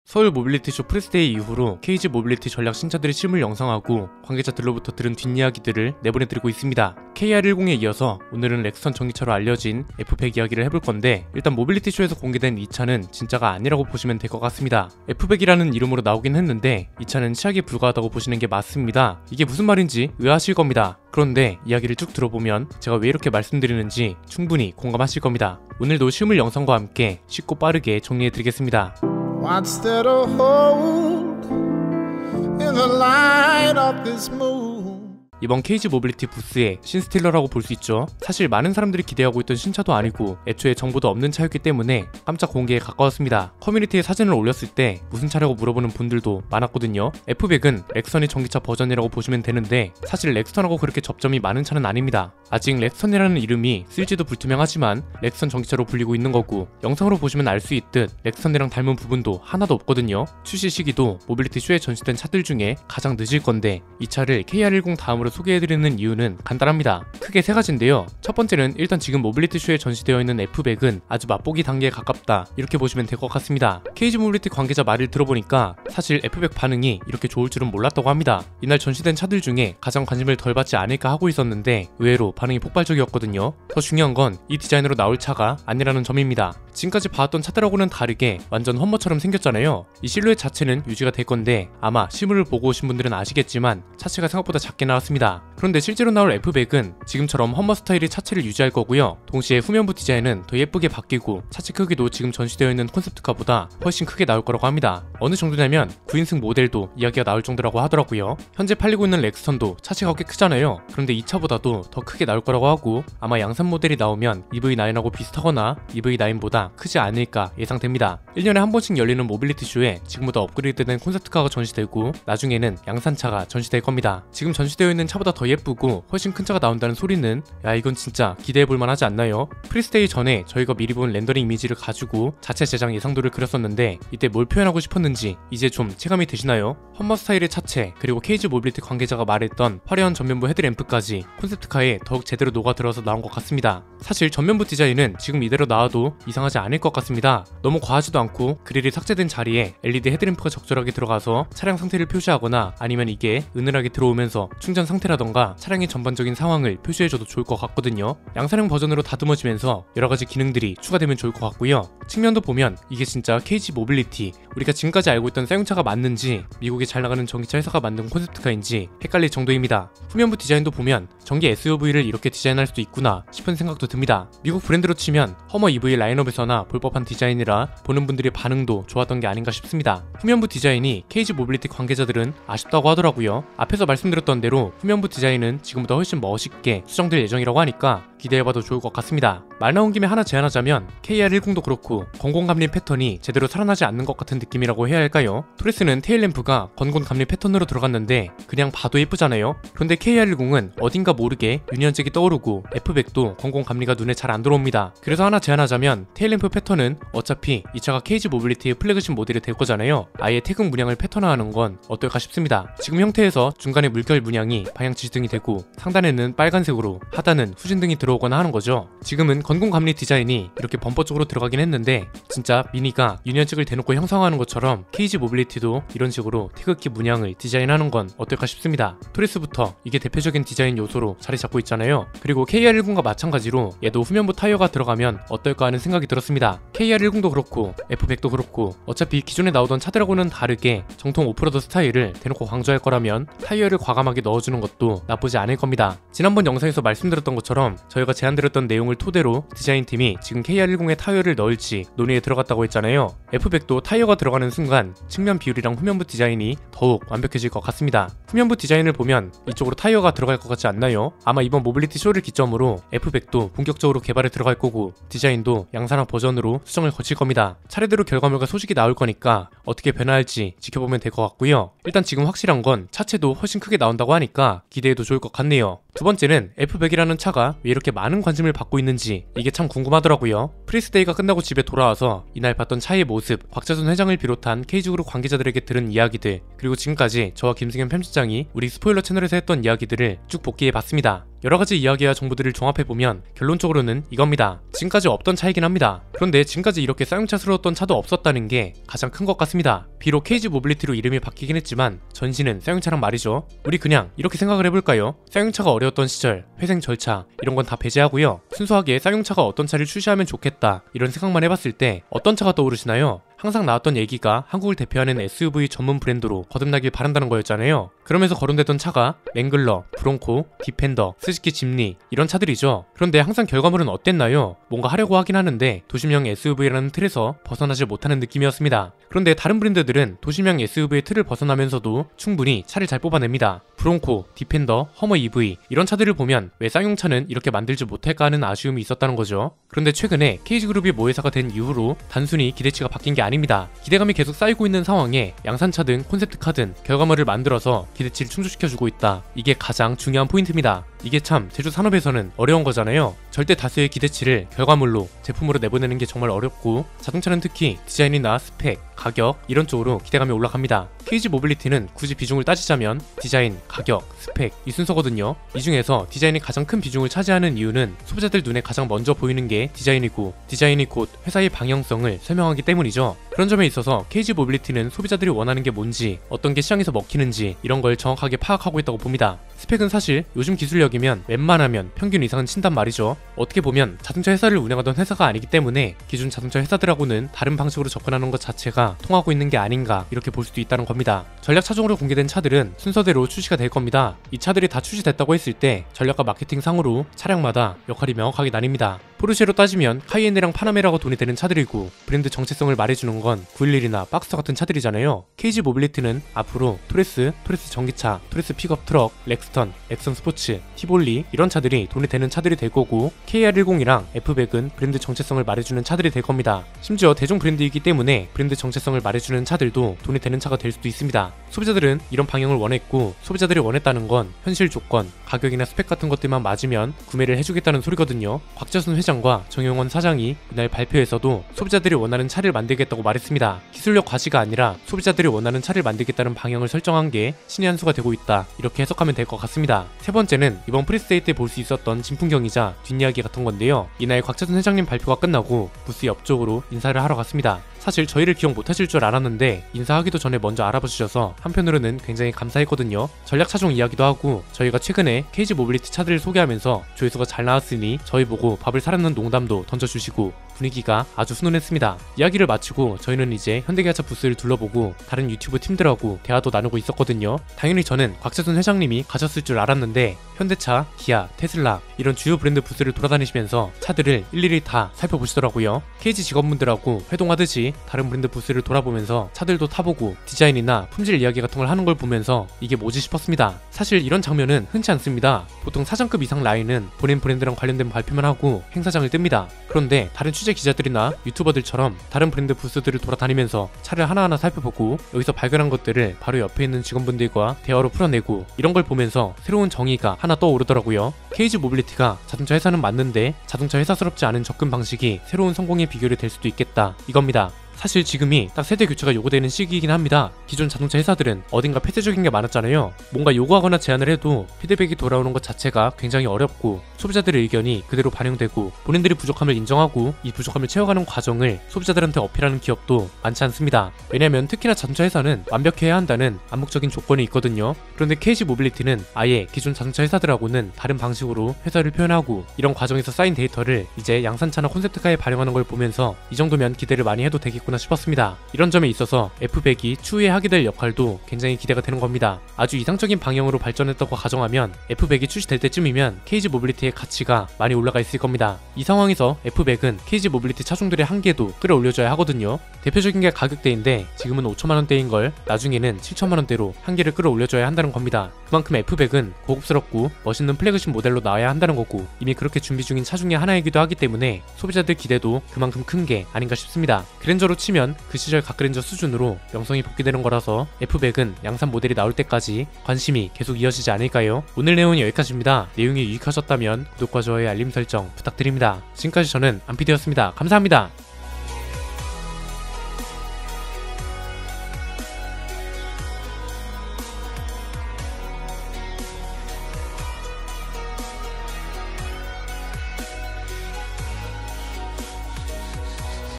서울 모빌리티쇼 프레스데이 이후로 KG 모빌리티 전략 신차들의 실물 영상하고 관계자들로부터 들은 뒷이야기들을 내보내드리고 있습니다. KR10에 이어서 오늘은 렉선 전기차로 알려진 F100 이야기를 해볼 건데, 일단 모빌리티쇼에서 공개된 이 차는 진짜가 아니라고 보시면 될 것 같습니다. F100이라는 이름으로 나오긴 했는데 이 차는 시약에 불과하다고 보시는 게 맞습니다. 이게 무슨 말인지 의아하실 겁니다. 그런데 이야기를 쭉 들어보면 제가 왜 이렇게 말씀드리는지 충분히 공감하실 겁니다. 오늘도 실물 영상과 함께 쉽고 빠르게 정리해드리겠습니다. What's there to hold in the light of this moon? 이번 KG 모빌리티 부스의 신스틸러라고 볼 수 있죠. 사실 많은 사람들이 기대하고 있던 신차도 아니고 애초에 정보도 없는 차였기 때문에 깜짝 공개에 가까웠습니다. 커뮤니티에 사진을 올렸을 때 무슨 차라고 물어보는 분들도 많았거든요. F100은 렉선의 전기차 버전이라고 보시면 되는데, 사실 렉선하고 그렇게 접점이 많은 차는 아닙니다. 아직 렉선이라는 이름이 쓸지도 불투명하지만 렉선 전기차로 불리고 있는 거고, 영상으로 보시면 알 수 있듯 렉선이랑 닮은 부분도 하나도 없거든요. 출시 시기도 모빌리티 쇼에 전시된 차들 중에 가장 늦을 건데, 이 차를 KR10 다음으로 소개해드리는 이유는 간단합니다. 크게 세 가지인데요. 첫 번째는 일단 지금 모빌리티 쇼에 전시되어 있는 F100은 아주 맛보기 단계에 가깝다, 이렇게 보시면 될 것 같습니다. KG 모빌리티 관계자 말을 들어보니까 사실 F100 반응이 이렇게 좋을 줄은 몰랐다고 합니다. 이날 전시된 차들 중에 가장 관심을 덜 받지 않을까 하고 있었는데 의외로 반응이 폭발적이었거든요. 더 중요한 건 이 디자인으로 나올 차가 아니라는 점입니다. 지금까지 봐왔던 차들하고는 다르게 완전 험머처럼 생겼잖아요. 이 실루엣 자체는 유지가 될 건데, 아마 실물을 보고 오신 분들은 아시겠지만 차체가 생각보다 작게 나왔습니다. 그런데 실제로 나올 F100은 지금처럼 험머 스타일의 차체를 유지할 거고요. 동시에 후면부 디자인은 더 예쁘게 바뀌고 차체 크기도 지금 전시되어 있는 콘셉트카보다 훨씬 크게 나올 거라고 합니다. 어느 정도냐면 9인승 모델도 이야기가 나올 정도라고 하더라고요. 현재 팔리고 있는 렉스턴도 차체가 꽤 크잖아요. 그런데 이 차보다도 더 크게 나올 거라고 하고, 아마 양산 모델이 나오면 EV9하고 비슷하거나 EV9보다 크지 않을까 예상됩니다. 1년에 한 번씩 열리는 모빌리티 쇼에 지금보다 업그레이드된 콘셉트카가 전시되고, 나중에는 양산차가 전시될 겁니다. 지금 전시되어 있는 차보다 더 예쁘고 훨씬 큰 차가 나온다는 소리는, 야, 이건 진짜 기대해볼만 하지 않나요? 프리스데이 전에 저희가 미리 본 렌더링 이미지를 가지고 자체 제작 예상도를 그렸었는데, 이때 뭘 표현하고 싶었는지 이제 좀 체감이 되시나요? 험머 스타일의 차체, 그리고 KG 모빌리티 관계자가 말했던 화려한 전면부 헤드램프까지 콘셉트카에 더욱 제대로 녹아들어서 나온 것 같습니다. 사실 전면부 디자인은 지금 이대로 나와도 이상하지 않을 것 같습니다. 너무 과하지도 않고 그릴이 삭제된 자리에 LED 헤드램프가 적절하게 들어가서 차량 상태를 표시하거나, 아니면 이게 은은하게 들어오면서 충전 상태라던가 차량의 전반적인 상황을 표시해줘도 좋을 것 같거든요. 양산형 버전으로 다듬어지면서 여러가지 기능들이 추가되면 좋을 것 같고요. 측면도 보면 이게 진짜 KG 모빌리티, 우리가 지금까지 알고 있던 쌍용차가 맞는지 미국에 잘 나가는 전기차 회사가 만든 콘셉트카인지 헷갈릴 정도입니다. 후면부 디자인도 보면 전기 SUV를 이렇게 디자인할 수도 있구나 싶은 생각도 듭니다. 미국 브랜드로 치면 허머 EV 라인업에서나 볼 법한 디자인이라 보는 분들의 반응도 좋았던 게 아닌가 싶습니다. 후면부 디자인이 KG 모빌리티 관계자들은 아쉽다고 하더라고요. 앞에서 말씀드렸던 대로 후면부 디자인은 지금보다 훨씬 멋있게 수정될 예정이라고 하니까 기대해봐도 좋을 것 같습니다. 말 나온 김에 하나 제안하자면 KR10도 그렇고 건곤 감림 패턴이 제대로 살아나지 않는 것 같은 느낌이라고 해야 할까요? 토레스는 테일램프가 건곤 감림 패턴으로 들어갔는데 그냥 봐도 예쁘잖아요. 그런데 KR10은 어딘가 모르게 유니언잭이 떠오르고 F100도 건곤 감리가 눈에 잘 안 들어옵니다. 그래서 하나 제안하자면 테일램프 패턴은 어차피 이 차가 KG 모빌리티의 플래그십 모델이 될 거잖아요. 아예 태극 문양을 패턴화하는 건 어떨까 싶습니다. 지금 형태에서 중간에 물결 문양이 방향 지시등이 되고, 상단에는 빨간색으로, 하단은 후진등이 들어오거나 하는 거죠. 지금은 건곤 감리 디자인이 이렇게 범퍼 쪽으로 들어가긴 했는데, 진짜 미니가 유니언잭을 대놓고 형상화하는 것처럼 KG 모빌리티도 이런 식으로 태극기 문양을 디자인하는 건 어떨까 싶습니다. 토레스부터 이게 대표적인 디자인 요소로 자리 잡고 있잖아요. 그리고 KR10과 마찬가지로 얘도 후면부 타이어가 들어가면 어떨까 하는 생각이 들었습니다. KR10도 그렇고 F100도 그렇고 어차피 기존에 나오던 차들하고는 다르게 정통 오프로드 스타일을 대놓고 강조할 거라면 타이어를 과감하게 넣어주는 것도 나쁘지 않을 겁니다. 지난번 영상에서 말씀드렸던 것처럼 저희가 제안드렸던 내용을 토대로 디자인팀이 지금 KR10에 타이어를 넣을지 논의에 들어갔다고 했잖아요. F100도 타이어가 들어가는 순간 측면 비율이랑 후면부 디자인이 더욱 완벽해질 것 같습니다. 후면부 디자인을 보면 이쪽으로 타이어가 들어갈 것 같지 않나요? 아마 이번 모빌리티 쇼를 기점으로 F100도 본격적으로 개발에 들어갈 거고, 디자인도 양산화 버전으로 수정을 거칠 겁니다. 차례대로 결과물과 소식이 나올 거니까 어떻게 변화할지 지켜보면 될 것 같고요. 일단 지금 확실한 건 차체도 훨씬 크게 나온다고 하니까 기대해도 좋을 것 같네요. 두 번째는 F100이라는 차가 왜 이렇게 많은 관심을 받고 있는지, 이게 참 궁금하더라고요. 프리스데이가 끝나고 집에 돌아와서 이날 봤던 차의 모습, 곽재순 회장을 비롯한 K그룹 관계자들에게 들은 이야기들, 그리고 지금까지 저와 김승현 편집장이 우리 스포일러 채널에서 했던 이야기들을 쭉 복기해봤습니다. 여러가지 이야기와 정보들을 종합해보면 결론적으로는 이겁니다. 지금까지 없던 차이긴 합니다. 그런데 지금까지 이렇게 쌍용차스러웠던 차도 없었다는 게 가장 큰 것 같습니다. 비록 케이지 모빌리티로 이름이 바뀌긴 했지만 전신은 쌍용차란 말이죠. 우리 그냥 이렇게 생각을 해볼까요? 쌍용차가 어려웠던 시절, 회생 절차 이런 건 다 배제하고요. 순수하게 쌍용차가 어떤 차를 출시하면 좋겠다 이런 생각만 해봤을 때 어떤 차가 떠오르시나요? 항상 나왔던 얘기가 한국을 대표하는 SUV 전문 브랜드로 거듭나길 바란다는 거였잖아요. 그러면서 거론됐던 차가 랭글러, 브론코, 디펜더, 스즈키 짐니 이런 차들이죠. 그런데 항상 결과물은 어땠나요? 뭔가 하려고 하긴 하는데 도심형 SUV라는 틀에서 벗어나지 못하는 느낌이었습니다. 그런데 다른 브랜드들은 도심형 SUV의 틀을 벗어나면서도 충분히 차를 잘 뽑아냅니다. 브론코, 디펜더, 허머 EV 이런 차들을 보면 왜 쌍용차는 이렇게 만들지 못할까 하는 아쉬움이 있었다는 거죠. 그런데 최근에 KG그룹이 모회사가 된 이후로 단순히 기대치가 바뀐 게 아닙니다. 기대감이 계속 쌓이고 있는 상황에 양산차든 콘셉트카든 결과물을 만들어서 기대치를 충족시켜주고 있다. 이게 가장 중요한 포인트입니다. 이게 참 제조 산업에서는 어려운 거잖아요. 절대 다수의 기대치를 결과물로 제품으로 내보내는 게 정말 어렵고 자동차는 특히 디자인이나 스펙, 가격 이런 쪽으로 기대감이 올라갑니다. KG 모빌리티는 굳이 비중을 따지자면 디자인, 가격, 스펙 이 순서거든요. 이 중에서 디자인이 가장 큰 비중을 차지하는 이유는 소비자들 눈에 가장 먼저 보이는 게 디자인이고 디자인이 곧 회사의 방향성을 설명하기 때문이죠. 그런 점에 있어서 KG 모빌리티는 소비자들이 원하는 게 뭔지 어떤 게 시장에서 먹히는지 이런 걸 정확하게 파악하고 있다고 봅니다. 스펙은 사실 요즘 기술력이면 웬만하면 평균 이상은 친단 말이죠. 어떻게 보면 자동차 회사를 운영하던 회사가 아니기 때문에 기존 자동차 회사들하고는 다른 방식으로 접근하는 것 자체가 통하고 있는 게 아닌가 이렇게 볼 수도 있다는 겁니다. 전략 차종으로 공개된 차들은 순서대로 출시가 될 겁니다. 이 차들이 다 출시됐다고 했을 때 전략과 마케팅 상으로 차량마다 역할이 명확하게 나뉩니다. 포르쉐로 따지면 카이엔이랑 파나메라가 돈이 되는 차들이고 브랜드 정체성을 말해주는 건 911이나 박스터 같은 차들이잖아요. KG 모빌리티는 앞으로 토레스 전기차, 토레스 픽업 트럭, 렉스턴, 엑선 스포츠, 티볼리 이런 차들이 돈이 되는 차들이 될 거고 KR10이랑 F100은 브랜드 정체성을 말해주는 차들이 될 겁니다. 심지어 대중 브랜드이기 때문에 브랜드 정체성을 말해주는 차들도 돈이 되는 차가 될 수도 있습니다. 소비자들은 이런 방향을 원했고 소비자들이 원했다는 건 현실 조건, 가격이나 스펙 같은 것들만 맞으면 구매를 해주겠다는 소리거든요. 곽재순 회장과 정용원 사장이 이날 발표에서도 소비자들이 원하는 차를 만들겠다고 말했습니다. 기술력 과시가 아니라 소비자들이 원하는 차를 만들겠다는 방향을 설정한 게 신의 한 수가 되고 있다. 이렇게 해석하면 될 것 같습니다. 세 번째는 이번 프레스데이 때 볼 수 있었던 진풍경이자 뒷이야기 같은 건데요. 이날 곽재순 회장님 발표가 끝나고 부스 옆쪽으로 인사를 하러 갔습니다. 사실 저희를 기억 못하실 줄 알았는데 인사하기도 전에 먼저 알아봐 주셔서 한편으로는 굉장히 감사했거든요. 전략 차종 이야기도 하고 저희가 최근에 KG 모빌리티 차들을 소개하면서 조회수가 잘 나왔으니 저희 보고 밥을 사라는 농담도 던져주시고 분위기가 아주 훈훈했습니다. 이야기를 마치고 저희는 이제 현대기아차 부스를 둘러보고 다른 유튜브 팀들하고 대화도 나누고 있었거든요. 당연히 저는 곽재순 회장님이 가셨을 줄 알았는데 현대차, 기아, 테슬라 이런 주요 브랜드 부스를 돌아다니시면서 차들을 일일이 다 살펴보시더라고요. KG 직원분들하고 회동하듯이 다른 브랜드 부스를 돌아보면서 차들도 타보고 디자인이나 품질 이야기 같은 걸 하는 걸 보면서 이게 뭐지 싶었습니다. 사실 이런 장면은 흔치 않습니다. 보통 사장급 이상 라인은 본인 브랜드랑 관련된 발표만 하고 행사장을 뜹니다. 그런데 다른 취재 기자들이나 유튜버들처럼 다른 브랜드 부스들을 돌아다니면서 차를 하나하나 살펴보고 여기서 발견한 것들을 바로 옆에 있는 직원분들과 대화로 풀어내고 이런 걸 보면서 새로운 정의가 하나 떠오르더라고요. KG 모빌리티가 자동차 회사는 맞는데 자동차 회사스럽지 않은 접근 방식이 새로운 성공의 비결이 될 수도 있겠다 이겁니다. 사실 지금이 딱 세대 교체가 요구되는 시기이긴 합니다. 기존 자동차 회사들은 어딘가 폐쇄적인 게 많았잖아요. 뭔가 요구하거나 제안을 해도 피드백이 돌아오는 것 자체가 굉장히 어렵고 소비자들의 의견이 그대로 반영되고 본인들이 부족함을 인정하고 이 부족함을 채워가는 과정을 소비자들한테 어필하는 기업도 많지 않습니다. 왜냐면 특히나 자동차 회사는 완벽해야 한다는 암묵적인 조건이 있거든요. 그런데 KG 모빌리티는 아예 기존 자동차 회사들하고는 다른 방식으로 회사를 표현하고 이런 과정에서 쌓인 데이터를 이제 양산차나 콘셉트카에 반영하는 걸 보면서 이 정도면 기대를 많이 해도 되겠구나 싶었습니다. 이런 점에 있어서 F100이 추후에 하게 될 역할도 굉장히 기대가 되는 겁니다. 아주 이상적인 방향으로 발전했다고 가정하면 F100이 출시될 때쯤이면 KG 모빌리티의 가치가 많이 올라가 있을 겁니다. 이 상황에서 F100은 KG 모빌리티 차종들의 한계도 끌어올려줘야 하거든요. 대표적인 게 가격대인데 지금은 5천만원대인 걸 나중에는 7천만원대로 한계를 끌어올려줘야 한다는 겁니다. 그만큼 F100은 고급스럽고 멋있는 플래그십 모델로 나와야 한다는 거고 이미 그렇게 준비 중인 차 중에 하나이기도 하기 때문에 소비자들 기대도 그만큼 큰 게 아닌가 싶습니다. 그랜저로 치면 그 시절 갓그랜저 수준으로 명성이 복귀되는 거라서 F100은 양산 모델이 나올 때까지 관심이 계속 이어지지 않을까요? 오늘 내용은 여기까지입니다. 내용이 유익하셨다면 구독과 좋아요 알림 설정 부탁드립니다. 지금까지 저는 안피디였습니다. 감사합니다.